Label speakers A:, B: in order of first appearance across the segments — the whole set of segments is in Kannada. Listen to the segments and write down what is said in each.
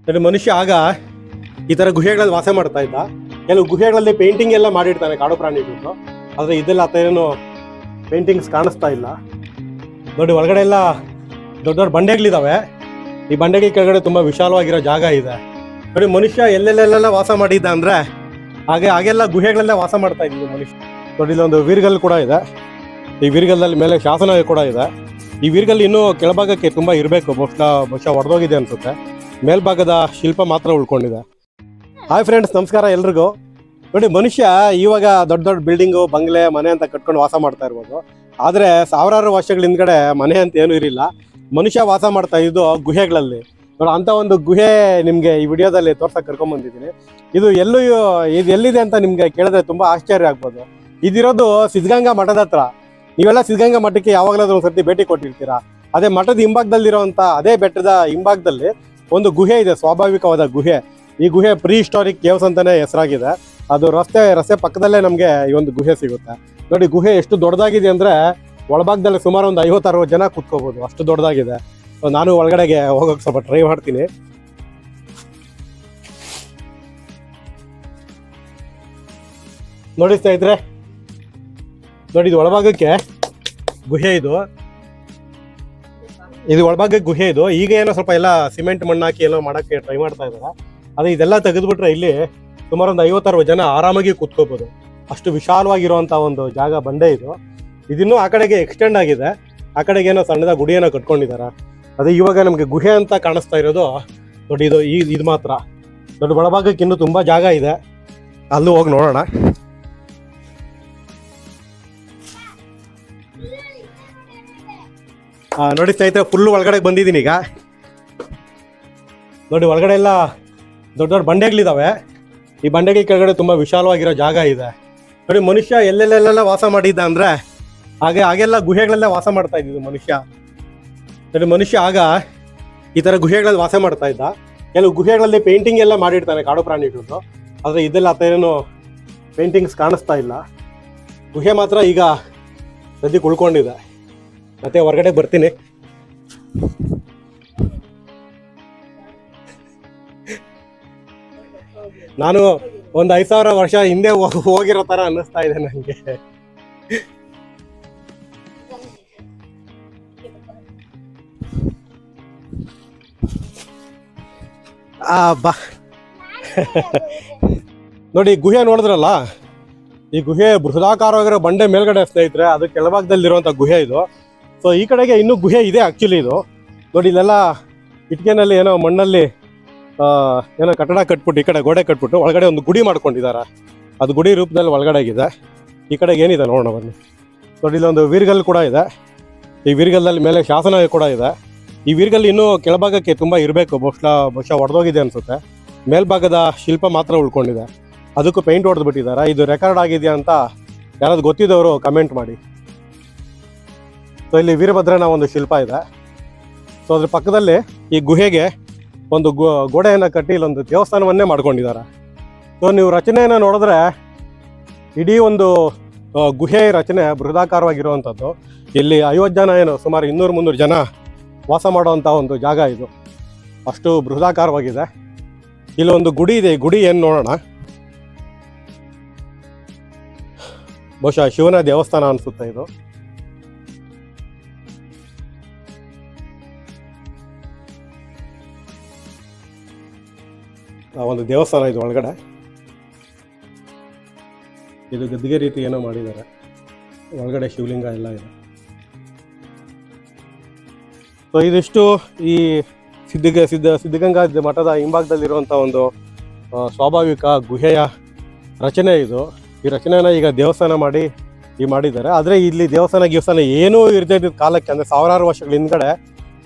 A: ನೋಡಿ, ಮನುಷ್ಯ ಆಗ ಈ ತರ ಗುಹೆಗಳಲ್ಲಿ ವಾಸ ಮಾಡ್ತಾ ಇದ್ದ. ಕೆಲವು ಗುಹೆಗಳಲ್ಲಿ ಪೇಂಟಿಂಗ್ ಎಲ್ಲ ಮಾಡಿರ್ತಾನೆ ಕಾಡು ಪ್ರಾಣಿಗಳು. ಆದ್ರೆ ಇದೆಲ್ಲ ಆತ ಏನು ಪೇಂಟಿಂಗ್ಸ್ ಕಾಣಿಸ್ತಾ ಇಲ್ಲ. ನೋಡಿ, ಒಳಗಡೆ ಎಲ್ಲ ದೊಡ್ಡ ದೊಡ್ಡ ಬಂಡೆಗಳಿದಾವೆ. ಈ ಬಂಡೆಗಳ ಕೆಳಗಡೆ ತುಂಬಾ ವಿಶಾಲವಾಗಿರೋ ಜಾಗ ಇದೆ. ನೋಡಿ, ಮನುಷ್ಯ ಎಲ್ಲೆಲ್ಲೆಲ್ಲ ವಾಸ ಮಾಡಿದ್ದ ಅಂದ್ರೆ ಹಾಗೆಲ್ಲ ಗುಹೆಗಳಲ್ಲೇ ವಾಸ ಮಾಡ್ತಾ ಇದ್ದ ಮನುಷ್ಯ. ನೋಡಿ, ಇಲ್ಲೊಂದು ವೀರ್ಗಲ್ ಕೂಡ ಇದೆ. ಈ ವೀರ್ಗಲ್ದಲ್ಲಿ ಮೇಲೆ ಶಾಸನ ಕೂಡ ಇದೆ. ಈ ವೀರ್ಗಲ್ ಇನ್ನೂ ಕೆಳಭಾಗಕ್ಕೆ ತುಂಬಾ ಇರಬೇಕು, ಬಹುಶಃ ಒಡೆದೋಗಿದೆ ಅನ್ಸುತ್ತೆ. ಮೇಲ್ಭಾಗದ ಶಿಲ್ಪ ಮಾತ್ರ ಉಳ್ಕೊಂಡಿದೆ. ಹಾಯ್ ಫ್ರೆಂಡ್ಸ್, ನಮಸ್ಕಾರ ಎಲ್ರಿಗೂ. ನೋಡಿ, ಮನುಷ್ಯ ಇವಾಗ ದೊಡ್ಡ ದೊಡ್ಡ ಬಿಲ್ಡಿಂಗು, ಬಂಗ್ಲೆ, ಮನೆ ಅಂತ ಕಟ್ಕೊಂಡು ವಾಸ ಮಾಡ್ತಾ ಇರ್ಬೋದು. ಆದರೆ ಸಾವಿರಾರು ವರ್ಷಗಳ ಹಿಂದ್ಗಡೆ ಮನೆ ಅಂತ ಏನೂ ಇರಲಿಲ್ಲ. ಮನುಷ್ಯ ವಾಸ ಮಾಡ್ತಾ ಇದ್ದು ಗುಹೆಗಳಲ್ಲಿ. ನೋಡಿ, ಅಂಥ ಒಂದು ಗುಹೆ ನಿಮಗೆ ಈ ವಿಡಿಯೋದಲ್ಲಿ ತೋರ್ಸಕ್ಕೆ ಕರ್ಕೊಂಡ್ಬಂದಿದ್ದೀನಿ. ಇದು ಎಲ್ಲಿದೆ ಅಂತ ನಿಮಗೆ ಕೇಳಿದ್ರೆ ತುಂಬ ಆಶ್ಚರ್ಯ ಆಗ್ಬೋದು. ಇದಿರೋದು ಸಿದ್ಧಗಂಗಾ ಮಠದ ಹತ್ರ. ನೀವೆಲ್ಲ ಸಿದ್ಧಗಂಗಾ ಮಠಕ್ಕೆ ಯಾವಾಗಲಾದ್ರೂ ಒಂದು ಸರ್ತಿ ಭೇಟಿ ಕೊಟ್ಟಿರ್ತೀರಾ. ಅದೇ ಮಠದ ಹಿಂಭಾಗದಲ್ಲಿರುವಂಥ ಅದೇ ಬೆಟ್ಟದ ಹಿಂಭಾಗದಲ್ಲಿ ಒಂದು ಗುಹೆ ಇದೆ, ಸ್ವಾಭಾವಿಕವಾದ ಗುಹೆ. ಈ ಗುಹೆ ಪ್ರೀ ಹಿಸ್ಟಾರಿಕ್ ಕೇವ್ಸ್ ಅಂತಾನೆ ಹೆಸರಾಗಿದೆ. ಅದು ರಸ್ತೆ ಪಕ್ಕದಲ್ಲೇ ನಮಗೆ ಈ ಒಂದು ಗುಹೆ ಸಿಗುತ್ತೆ. ನೋಡಿ, ಗುಹೆ ಎಷ್ಟು ದೊಡ್ಡದಾಗಿದೆ ಅಂದ್ರೆ ಒಳಭಾಗದಲ್ಲಿ ಸುಮಾರು ಒಂದು 50-60 ಜನ ಕೂತ್ಕೋಬಹುದು, ಅಷ್ಟು ದೊಡ್ಡದಾಗಿದೆ. ನಾನು ಒಳಗಡೆಗೆ ಹೋಗೋಕೆ ಸ್ವಲ್ಪ ಟ್ರೈ ಮಾಡ್ತೀನಿ. ನೋಡಿ ಸ್ನೇಹಿತರೆ, ನೋಡಿ, ಇದು ಒಳಭಾಗಕ್ಕೆ ಗುಹೆ. ಇದು ಒಳಭಾಗಕ್ಕೆ ಗುಹೆ. ಈಗ ಏನೋ ಸ್ವಲ್ಪ ಎಲ್ಲ ಸಿಮೆಂಟ್ ಮಣ್ಣು ಹಾಕಿ ಏನೋ ಮಾಡೋಕ್ಕೆ ಟ್ರೈ ಮಾಡ್ತಾ ಇದ್ದಾರೆ. ಅದೇ ಇದೆಲ್ಲ ತೆಗೆದುಬಿಟ್ರೆ ಇಲ್ಲಿ ಸುಮಾರು ಒಂದು 50-60 ಜನ ಆರಾಮಾಗಿ ಕೂತ್ಕೋಬೋದು. ಅಷ್ಟು ವಿಶಾಲವಾಗಿರುವಂಥ ಒಂದು ಜಾಗ, ಬಂಡೆ ಇದು. ಇದಿನ್ನೂ ಆ ಕಡೆಗೆ ಎಕ್ಸ್ಟೆಂಡ್ ಆಗಿದೆ. ಆ ಕಡೆಗೆ ಏನೋ ಸಣ್ಣದಾಗಿ ಗುಡಿಯನ್ನು ಕಟ್ಕೊಂಡಿದ್ದಾರೆ. ಅದೇ ಇವಾಗ ನಮಗೆ ಗುಹೆ ಅಂತ ಕಾಣಿಸ್ತಾ ಇರೋದು. ನೋಡಿ, ಇದು ಮಾತ್ರ ದೊಡ್ಡ ಒಳಭಾಗಕ್ಕೆ ಇನ್ನೂ ತುಂಬ ಜಾಗ ಇದೆ. ಅಲ್ಲೂ ಹೋಗಿ ನೋಡೋಣ. ನೋಡಿ ಸ್ನೇಹಿತರೆ, ಫುಲ್ ಒಳಗಡೆ ಬಂದಿದ್ದೀನಿ ಈಗ. ನೋಡಿ, ಒಳಗಡೆ ಎಲ್ಲ ದೊಡ್ಡ ದೊಡ್ಡ ಬಂಡೆಗಳಿದಾವೆ. ಈ ಬಂಡೆಗಳ ಕೆಳಗಡೆ ತುಂಬ ವಿಶಾಲವಾಗಿರೋ ಜಾಗ ಇದೆ. ನೋಡಿ, ಮನುಷ್ಯ ಎಲ್ಲೆಲ್ಲೆಲ್ಲ ವಾಸ ಮಾಡಿದ್ದ ಅಂದ್ರೆ ಹಾಗೆಲ್ಲ ಗುಹೆಗಳಲ್ಲೇ ವಾಸ ಮಾಡ್ತಾ ಇದ್ದಿದ್ದು ಮನುಷ್ಯ. ನೋಡಿ, ಮನುಷ್ಯ ಆಗ ಈ ಥರ ಗುಹೆಗಳಲ್ಲಿ ವಾಸ ಮಾಡ್ತಾ ಇದ್ದ. ಕೆಲವು ಗುಹೆಗಳಲ್ಲಿ ಪೇಂಟಿಂಗ್ ಎಲ್ಲ ಮಾಡಿರ್ತಾನೆ ಕಾಡು ಪ್ರಾಣಿಗಳು. ಆದರೆ ಇದೆಲ್ಲ ಆತ ಏನು ಪೇಂಟಿಂಗ್ಸ್ ಕಾಣಿಸ್ತಾ ಇಲ್ಲ. ಗುಹೆ ಮಾತ್ರ ಈಗ ಸದ್ಯಕ್ಕೆ ಉಳ್ಕೊಂಡಿದೆ. ಮತ್ತೆ ಹೊರಗಡೆ ಬರ್ತೀನಿ. ನಾನು ಒಂದು 5000 ವರ್ಷ ಹಿಂದೆ ಹೋಗಿರೋ ತರ ಅನ್ನಿಸ್ತಾ ಇದೆ ನನಗೆ. ಬಾ ನೋಡಿ, ಗುಹೆ ನೋಡಿದ್ರಲ್ಲ, ಈ ಗುಹೆ ಬೃಹದಾಕಾರವಾಗಿರೋ ಬಂಡೆ ಮೇಲ್ಗಡೆ ಸ್ನೇಹಿತರೆ, ಅದು ಕೆಳಭಾಗದಲ್ಲಿರುವಂಥ ಗುಹೆ ಇದು. ಸೊ ಈ ಕಡೆಗೆ ಇನ್ನೂ ಗುಹೆ ಇದೆ ಆ್ಯಕ್ಚುಲಿ. ಇದು ನೋಡಿ, ಇಲ್ಲೆಲ್ಲ ಇಟ್ಕೆನಲ್ಲಿ ಏನೋ ಮಣ್ಣಲ್ಲಿ ಏನೋ ಕಟ್ಟಡ ಕಟ್ಬಿಟ್ಟು, ಈ ಕಡೆ ಗೋಡೆ ಕಟ್ಬಿಟ್ಟು ಒಳಗಡೆ ಒಂದು ಗುಡಿ ಮಾಡ್ಕೊಂಡಿದ್ದಾರೆ. ಅದು ಗುಡಿ ರೂಪದಲ್ಲಿ ಒಳಗಡೆಗಿದೆ. ಈ ಕಡೆಗೆ ಏನಿದೆ ನೋಡೋಣ ಬನ್ನಿ. ನೋಡಿ, ಇಲ್ಲೊಂದು ವೀರ್ಗಲ್ ಕೂಡ ಇದೆ. ಈ ವೀರ್ಗಲ್ದಲ್ಲಿ ಮೇಲೆ ಶಾಸನ ಕೂಡ ಇದೆ. ಈ ವೀರ್ಗಲ್ ಇನ್ನೂ ಕೆಳಭಾಗಕ್ಕೆ ತುಂಬ ಇರಬೇಕು, ಬಹುಶಃ ಒಡೆದೋಗಿದೆ ಅನಿಸುತ್ತೆ. ಮೇಲ್ಭಾಗದ ಶಿಲ್ಪ ಮಾತ್ರ ಉಳ್ಕೊಂಡಿದೆ. ಅದಕ್ಕೂ ಪೇಂಟ್ ಹೊಡೆದ್ಬಿಟ್ಟಿದ್ದಾರೆ. ಇದು ರೆಕಾರ್ಡ್ ಆಗಿದೆಯಾ ಅಂತ ಯಾರಾದ್ರು ಗೊತ್ತಿದ್ದವರು ಕಮೆಂಟ್ ಮಾಡಿ. ಸೊ ಇಲ್ಲಿ ವೀರಭದ್ರನ ಒಂದು ಶಿಲ್ಪ ಇದೆ. ಸೊ ಅದ್ರ ಪಕ್ಕದಲ್ಲಿ ಈ ಗುಹೆಗೆ ಒಂದು ಗೋಡೆಯನ್ನು ಕಟ್ಟಿ ಇಲ್ಲೊಂದು ದೇವಸ್ಥಾನವನ್ನೇ ಮಾಡ್ಕೊಂಡಿದ್ದಾರೆ. ಸೊ ನೀವು ರಚನೆಯನ್ನು ನೋಡಿದ್ರೆ ಇಡೀ ಒಂದು ಗುಹೆ ರಚನೆ ಬೃಹದಾಕಾರವಾಗಿರುವಂಥದ್ದು. ಇಲ್ಲಿ 50 ಜನ ಏನು ಸುಮಾರು 200-300 ಜನ ವಾಸ ಮಾಡುವಂಥ ಒಂದು ಜಾಗ ಇದು. ಅಷ್ಟು ಬೃಹದಾಕಾರವಾಗಿದೆ. ಇಲ್ಲೊಂದು ಗುಡಿ ಇದೆ. ಈ ಗುಡಿ ಏನು ನೋಡೋಣ. ಬಹುಶಃ ಶಿವನ ದೇವಸ್ಥಾನ ಅನಿಸುತ್ತೆ ಇದು. ಒಂದು ದೇವಸ್ಥಾನ ಇದು. ಒಳಗಡೆ ಇದು ಗದ್ದಿಗೆ ರೀತಿ ಏನೋ ಮಾಡಿದ್ದಾರೆ. ಒಳಗಡೆ ಶಿವಲಿಂಗ ಎಲ್ಲ ಇದೆ. ಸೊ ಇದಿಷ್ಟು ಈ ಸಿದ್ಧಗಂಗಾ ಮಠದ ಹಿಂಭಾಗದಲ್ಲಿರುವಂಥ ಒಂದು ಸ್ವಾಭಾವಿಕ ಗುಹೆಯ ರಚನೆ ಇದು. ಈ ರಚನೆನ ಈಗ ದೇವಸ್ಥಾನ ಮಾಡಿದ್ದಾರೆ. ಆದರೆ ಇಲ್ಲಿ ದೇವಸ್ಥಾನ ಏನೂ ಇರ್ತಿದ್ದ ಕಾಲಕ್ಕೆ, ಅಂದರೆ ಸಾವಿರಾರು ವರ್ಷಗಳ ಹಿಂದ್ಗಡೆ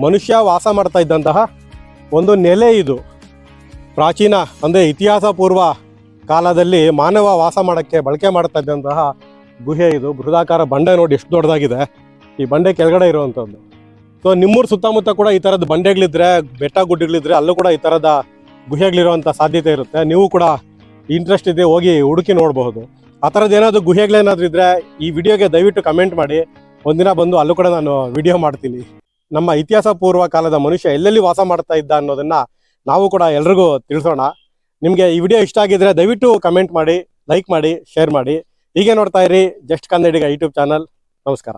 A: ಮನುಷ್ಯ ವಾಸ ಮಾಡ್ತಾ ಇದ್ದಂತಹ ಒಂದು ನೆಲೆ ಇದು. ಪ್ರಾಚೀನ ಅಂದರೆ ಇತಿಹಾಸ ಪೂರ್ವ ಕಾಲದಲ್ಲಿ ಮಾನವ ವಾಸ ಮಾಡೋಕ್ಕೆ ಬಳಕೆ ಮಾಡ್ತಾ ಇದ್ದಂತಹ ಗುಹೆ ಇದು. ಬೃಹದಾಕಾರ ಬಂಡೆ ನೋಡಿ ಎಷ್ಟು ದೊಡ್ಡದಾಗಿದೆ. ಈ ಬಂಡೆ ಕೆಳಗಡೆ ಇರುವಂಥದ್ದು. ಸೊ ನಿಮ್ಮೂರು ಸುತ್ತಮುತ್ತ ಕೂಡ ಈ ಥರದ ಬಂಡೆಗಳಿದ್ರೆ, ಬೆಟ್ಟ ಗುಡ್ಡಗಳಿದ್ರೆ ಅಲ್ಲೂ ಕೂಡ ಈ ಥರದ ಗುಹೆಗಳಿರುವಂಥ ಸಾಧ್ಯತೆ ಇರುತ್ತೆ. ನೀವು ಕೂಡ ಇಂಟ್ರೆಸ್ಟ್ ಇದೆ, ಹೋಗಿ ಹುಡುಕಿ ನೋಡಬಹುದು. ಆ ಥರದ್ದು ಏನಾದರೂ ಗುಹೆಗಳೇನಾದರೂ ಇದ್ದರೆ ಈ ವಿಡಿಯೋಗೆ ದಯವಿಟ್ಟು ಕಮೆಂಟ್ ಮಾಡಿ. ಒಂದಿನ ಬಂದು ಅಲ್ಲೂ ಕೂಡ ನಾನು ವಿಡಿಯೋ ಮಾಡ್ತೀನಿ. ನಮ್ಮ ಇತಿಹಾಸ ಪೂರ್ವ ಕಾಲದ ಮನುಷ್ಯ ಎಲ್ಲೆಲ್ಲಿ ವಾಸ ಮಾಡ್ತಾ ಇದ್ದ ಅನ್ನೋದನ್ನು ನಾವು ಕೂಡ ಎಲ್ರಿಗೂ ತಿಳಿಸೋಣ. ನಿಮಗೆ ಈ ವಿಡಿಯೋ ಇಷ್ಟ ಆಗಿದ್ರೆ ದಯವಿಟ್ಟು ಕಮೆಂಟ್ ಮಾಡಿ, ಲೈಕ್ ಮಾಡಿ, ಶೇರ್ ಮಾಡಿ. ಹೀಗೆ ನೋಡ್ತಾ ಇರಿ ಜಸ್ಟ್ ಕನ್ನಡಿಗ ಯೂಟ್ಯೂಬ್ ಚಾನಲ್. ನಮಸ್ಕಾರ.